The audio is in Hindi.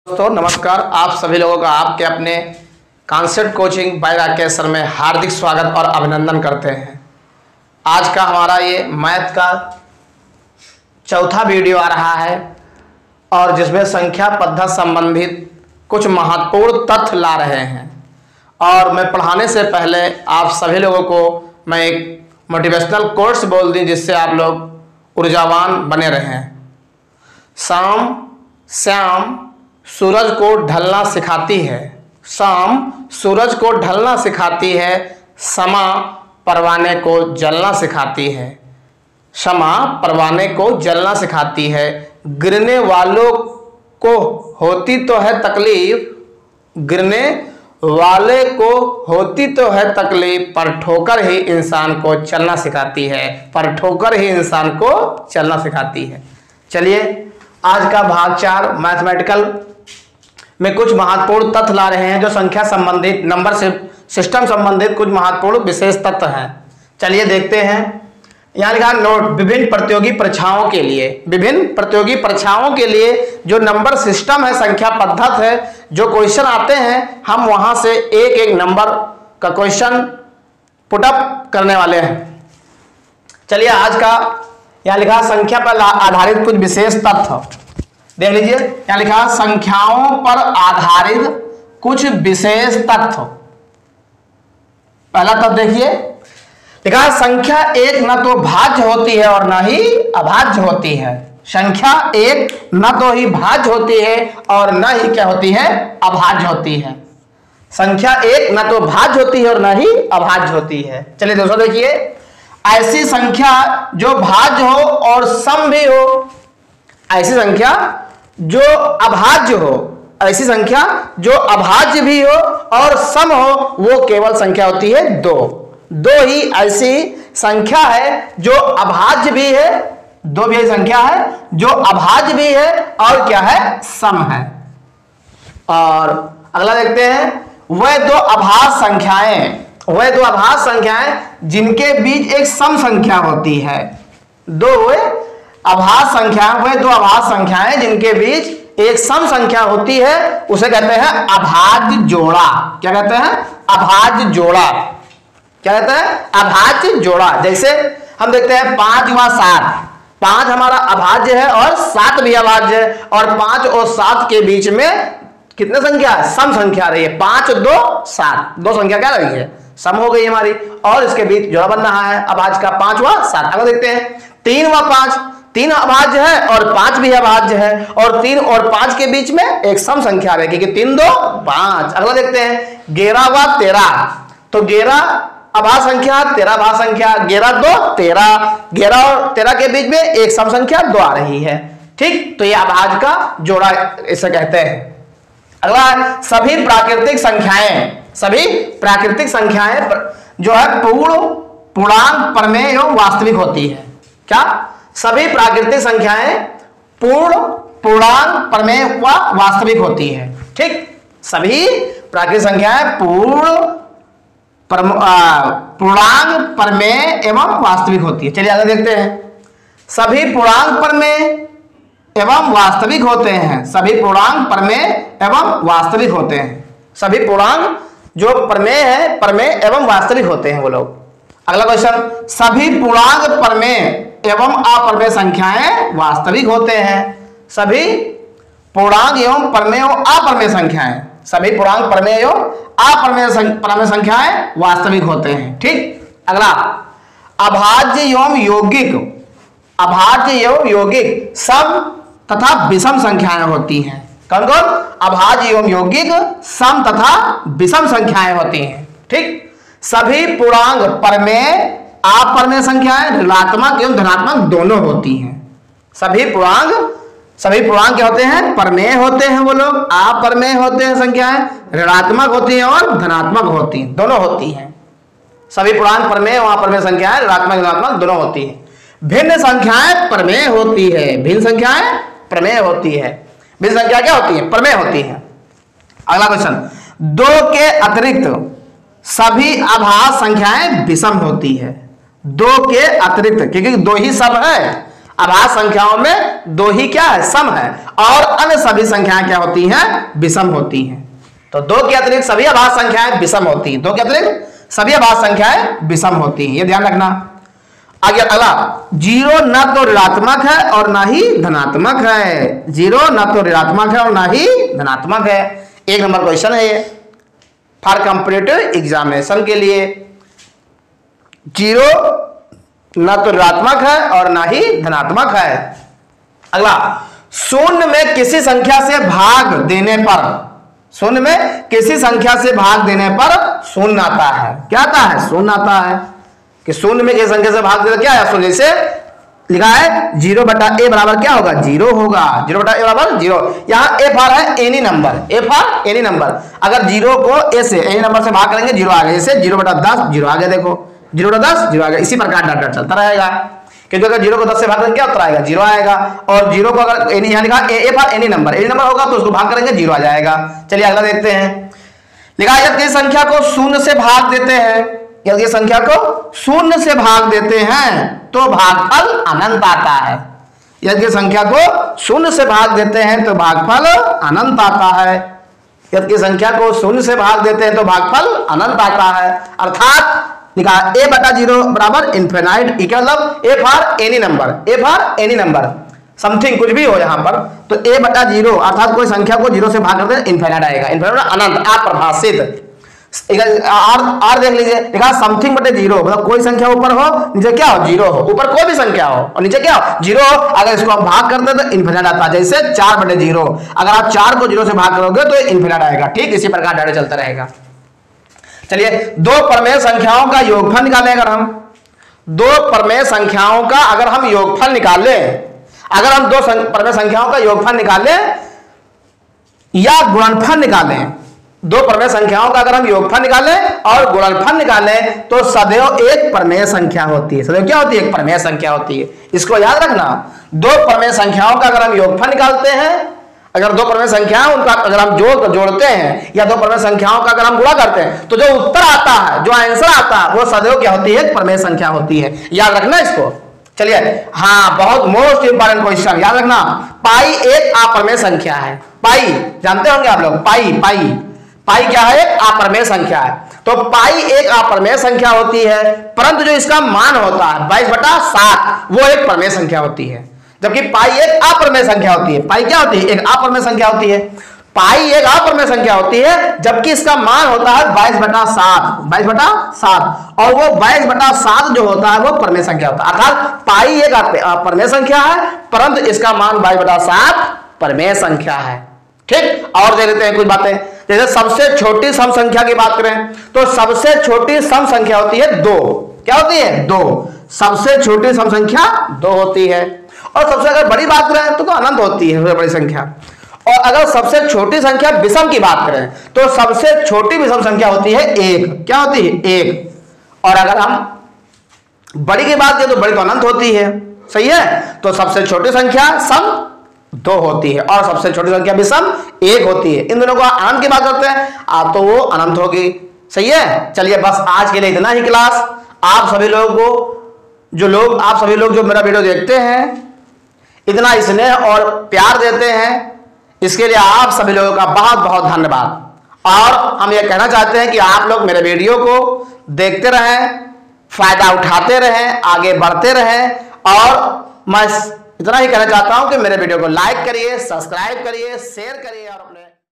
दोस्तों नमस्कार। आप सभी लोगों का आपके अपने concept coaching bye Rakesh sir में हार्दिक स्वागत और अभिनंदन करते हैं। आज का हमारा ये मैथ का चौथा वीडियो आ रहा है और जिसमें संख्या पद्धति संबंधित कुछ महत्वपूर्ण तथ्य ला रहे हैं। और मैं पढ़ाने से पहले आप सभी लोगों को मैं एक मोटिवेशनल कोट्स बोल दूं जिससे आप लोग ऊर्जावान बने रहें। शाम सूरज को ढलना सिखाती है। शाम सूरज को ढलना सिखाती है। समा परवाने को जलना सिखाती है। क्षमा परवाने को जलना सिखाती है। गिरने वालों को होती तो है तकलीफ, गिरने वाले को होती तो है तकलीफ, पर ठोकर ही इंसान को चलना सिखाती है। पर ठोकर ही इंसान को चलना सिखाती है। चलिए आज का भाग 4 मैथमेटिकल में कुछ महत्वपूर्ण तथ्य ला रहे हैं जो संख्या संबंधित नंबर सिस्टम संबंधित कुछ महत्वपूर्ण विशेष तथ्य हैं। चलिए देखते हैं। यहाँ लिखा नोट, विभिन्न प्रतियोगी परीक्षाओं के लिए, विभिन्न प्रतियोगी परीक्षाओं के लिए जो नंबर सिस्टम है, संख्या पद्धति है, जो क्वेश्चन आते हैं हम वहां से एक एक नंबर का क्वेश्चन पुटअप करने वाले हैं। चलिए आज का यहाँ लिखा संख्या पर आधारित कुछ विशेष तथ्य देख लीजिए। यहाँ लिखा संख्याओं पर आधारित कुछ विशेष तथ्य। पहला तथ्य देखिए, लिखा संख्या एक न तो भाज्य होती है और न ही अभाज्य होती है। संख्या एक न तो ही भाज्य होती है और न ही क्या होती है, अभाज्य होती है। संख्या एक न तो भाज्य होती है और न ही अभाज्य होती है। चलिए दोस्तों देखिए, ऐसी संख्या जो भाज्य हो और सम भी हो, ऐसी संख्या जो अभाज्य हो, ऐसी संख्या जो अभाज्य भी हो और सम हो, वो केवल संख्या होती है दो। दो ही ऐसी संख्या है जो अभाज्य भी है, दो भी ऐसी संख्या है जो अभाज्य भी है और क्या है, सम है। और अगला देखते हैं, वह दो अभाज्य संख्याएं, वह दो अभाज्य संख्याएं जिनके बीच एक सम संख्या होती है। दो अभाज्य संख्या, वह दो अभाज्य संख्याएं जिनके बीच एक सम संख्या होती है, उसे कहते हैं अभाज्य जोड़ा। क्या कहते हैं, अभाज्य जोड़ा। क्या कहते हैं, अभाज्य जोड़ा। जैसे हम देखते हैं 5 व 7, 5 हमारा अभाज्य है और 7 भी अभाज्य है, और 5 और 7 के बीच में कितने संख्या है, सम संख्या रही है। 5 2 7, दो संख्या क्या रही है, सम हो गई हमारी, और इसके बीच जोड़ा बन रहा है अभाज्य का 5 व 7। अगर देखते हैं 3 व 5, 3 अभाज्य है और 5 भी अभाज्य है, और 3 और 5 के बीच में एक सम संख्या रहेगी कि 3 2 5। अगला देखते हैं 11 व 13, तो 11 अभाज्य संख्या, 13 अभाज्य संख्या, 11 2 13, 11 और 13 के बीच में एक सम संख्या 2 आ रही है। ठीक, तो ये अभाज्य का जोड़ा इसे कहते हैं। अगला है सभी प्राकृतिक संख्याएं, सभी प्राकृतिक संख्याएं जो है पूर्ण, पूर्णांक, प्रमेय एवं वास्तविक होती है। क्या, सभी प्राकृतिक संख्याएं पूर्ण, पूर्णांक, प्रमेय व वास्तविक होती है। ठीक, सभी प्राकृतिक संख्याएं पूर्ण, पूर्णांक, प्रमेय एवं वास्तविक होती है। चलिए आगे देखते हैं, सभी पूर्णांक, प्रमेय एवं वास्तविक होते हैं। सभी पूर्णांक, प्रमेय एवं वास्तविक होते हैं। सभी पूर्णांक जो प्रमेय है, प्रमेय एवं वास्तविक होते हैं वो लोग। अगला क्वेश्चन, सभी पूर्णांक, प्रमेय एवं अप्रमेय संख्याएं वास्तविक होते हैं। सभी पूर्णांक एवं प्रमेय एवं अप्रमेय संख्याएं, सभी पूर्णांक, प्रमेय एवं अप्रमेय संख्याएं वास्तविक होते हैं। ठीक, अगला अभाज्य एवं यौगिक, अभाज्य एवं यौगिक सम तथा विषम संख्याएं होती हैं। कौन कौन, अभाज्य एवं यौगिक सम तथा विषम संख्याएं होती हैं। ठीक, सभी पूर्णांक, प्रमेय, अप्रमेय संख्याएं ऋणात्मक एवं धनात्मक दोनों होती हैं। सभी पूर्णांक क्या होते हैं, प्रमेय होते हैं वो लोग, अप्रमेय होते हैं संख्याएं, ऋणात्मक होती हैं और धनात्मक होती हैं, दोनों होती हैं। सभी पूर्णांक, प्रमेय एवं अप्रमेय संख्याएं ऋणात्मक, धनात्मक दोनों होती हैं। भिन्न संख्याएं प्रमेय होती है, भिन्न संख्याएं प्रमेय होती है। भिन्न संख्या क्या होती है, प्रमेय होती है। अगला क्वेश्चन, 2 के अतिरिक्त सभी अभाज्य संख्याएं विषम होती है। 2 के अतिरिक्त, क्योंकि 2 ही सब है, अभाज्य संख्याओं में 2 ही क्या है, सम है, और अन्य सभी संख्याएं क्या होती हैं, विषम होती हैं। तो 2 के अतिरिक्त सभी अभाज्य संख्याएं विषम होती हैं, 2 के अतिरिक्त सभी अभाज्य संख्याएं विषम होती हैं, ये ध्यान रखना। आगे अगला, 0 न तो ऋणात्मक है और ना ही धनात्मक है। 0 न तो ऋणात्मक है और ना ही धनात्मक है। 1 नंबर क्वेश्चन है ये फॉर कॉम्पिटिटिव एग्जामिनेशन के लिए। 0 न तो ऋणात्मक है और ना ही धनात्मक है। अगला, शून्य में किसी संख्या से भाग देने पर, शून्य में किसी संख्या से भाग देने पर शून्य आता है। क्या आता है, शून्य आता है। कि शून्य में किसी संख्या से भाग देने क्या है, शून्य। जैसे लिखा है 0 बटा a बराबर क्या होगा, 0 होगा। 0 बटा a बराबर 0। यहाँ a फॉर है any number, a for any number. अगर 0 को a से एनी नंबर से भाग करेंगे 0 आ गया। जैसे 0 बटा 10 0 आ गया, देखो 0 बटा 10 0 आ गया। इसी प्रकार डॉट डॉट चलता रहेगा, क्योंकि अगर 0 को 10 से भाग करेंगे क्या उत्तर आएगा, 0 आएगा। और 0 को अगर यहाँ लिखा a for any number, any number होगा तो उसको भाग करेंगे 0 आ जाएगा। चलिए अगला देखते हैं। लिखा है यदि संख्या को शून्य से भाग देते हैं, यदि संख्या को शून्य से भाग देते हैं तो भागफल अनंत आता है। यदि संख्या को शून्य से भाग देते हैं तो भागफल अनंत आता है। यदि संख्या को शून्य से भाग देते हैं तो भागफल अनंत आता है। अर्थात लिखा a बटा 0 बराबर इनफिनाइट, मतलब a for any number, a for any number something कुछ भी हो यहाँ पर, तो a बटा 0 अर्थात कोई संख्या को 0 से भाग करते हैं इनफिनाइट आएगा। Infinite Anant, अप्रभाषित। आर देख लीजिए, लिखा समथिंग बटे 0, मतलब कोई संख्या ऊपर हो नीचे क्या हो, 0 हो। ऊपर कोई भी संख्या हो और नीचे क्या हो, 0 हो। अगर इसको हम भाग करते हैं तो इनफिनाइट आता है। जैसे 4 बटे 0, अगर आप 4 को 0 से भाग करोगे तो इनफिनाइट आएगा। ठीक इसी प्रकार डायरेक्ट चलता रहेगा। चलिए 2 परमेय संख्याओं का योगफल निकालें। अगर हम 2 परमेय संख्याओं का अगर हम योगफल निकालें, अगर हम 2 परमेय संख्याओं का योगफल निकालें या गुणनफल निकालें, 2 परमेय संख्याओं का अगर हम योगफल निकालें और गुणनफल निकालें तो सदैव एक परमेय संख्या होती है। सदैव क्या होती है, एक परमेय संख्या होती है। इसको याद रखना। 2 परमेय संख्याओं का अगर हम योगफल निकालते हैं, अगर 2 परमेय संख्याएं उनका अगर हम जोड़ते हैं या 2 परमेय संख्याओं का अगर हम गुणा करते हैं तो जो उत्तर आता है, जो आंसर आता है वो सदैव क्या होती है, एक परमेय संख्या होती है। याद रखना इसको। चलिए हाँ, बहुत मोस्ट इंपॉर्टेंट क्वेश्चन याद रखना। पाई एक अपरमेय संख्या है। पाई जानते होंगे आप लोग, पाई क्या है, एक अपरमेय संख्या है। तो पाई एक अपरमेय संख्या होती है, परंतु जो इसका मान होता है 22/7 वो एक परमेय संख्या होती है। जबकि पाई एक अपरमेय संख्या होती है। पाई क्या होती है, एक अपरमेय संख्या होती है। पाई एक अपरमेय संख्या होती है जबकि इसका मान होता है 22/7 और वो 22/7 जो होता है वो परमेय संख्या होता है। अर्थात पाई एक अपरमेय संख्या है परंतु इसका मान 22/7 परमेय संख्या है। ठीक, और दे देते हैं कुछ बातें। जैसे सबसे छोटी सम संख्या की बात करें तो सबसे छोटी सम संख्या होती है 2। क्या होती है, 2। सबसे छोटी सम संख्या 2 होती है। और सबसे अगर बड़ी बात करें तो अनंत होती है सबसे बड़ी संख्या। और अगर सबसे छोटी संख्या विषम की बात करें तो सबसे छोटी विषम संख्या होती है 1। क्या होती है, 1। और अगर हम बड़ी की बात करें तो बड़ी तो अनंत होती है। सही है, तो सबसे छोटी संख्या सम 2 होती है और सबसे छोटी संख्या विषम 1 होती है। इन दोनों को अनंत की बात करते हैं तो वो अनंत होगी। सही है, चलिए बस आज के लिए इतना ही क्लास। आप सभी लोगों को आप सभी लोग जो मेरा वीडियो देखते हैं, इतना स्नेह और प्यार देते हैं, इसके लिए आप सभी लोगों का बहुत बहुत धन्यवाद। और हम ये कहना चाहते हैं कि आप लोग मेरे वीडियो को देखते रहें, फायदा उठाते रहें, आगे बढ़ते रहें। और मैं इतना ही कहना चाहता हूं कि मेरे वीडियो को लाइक करिए, सब्सक्राइब करिए, शेयर करिए और अपने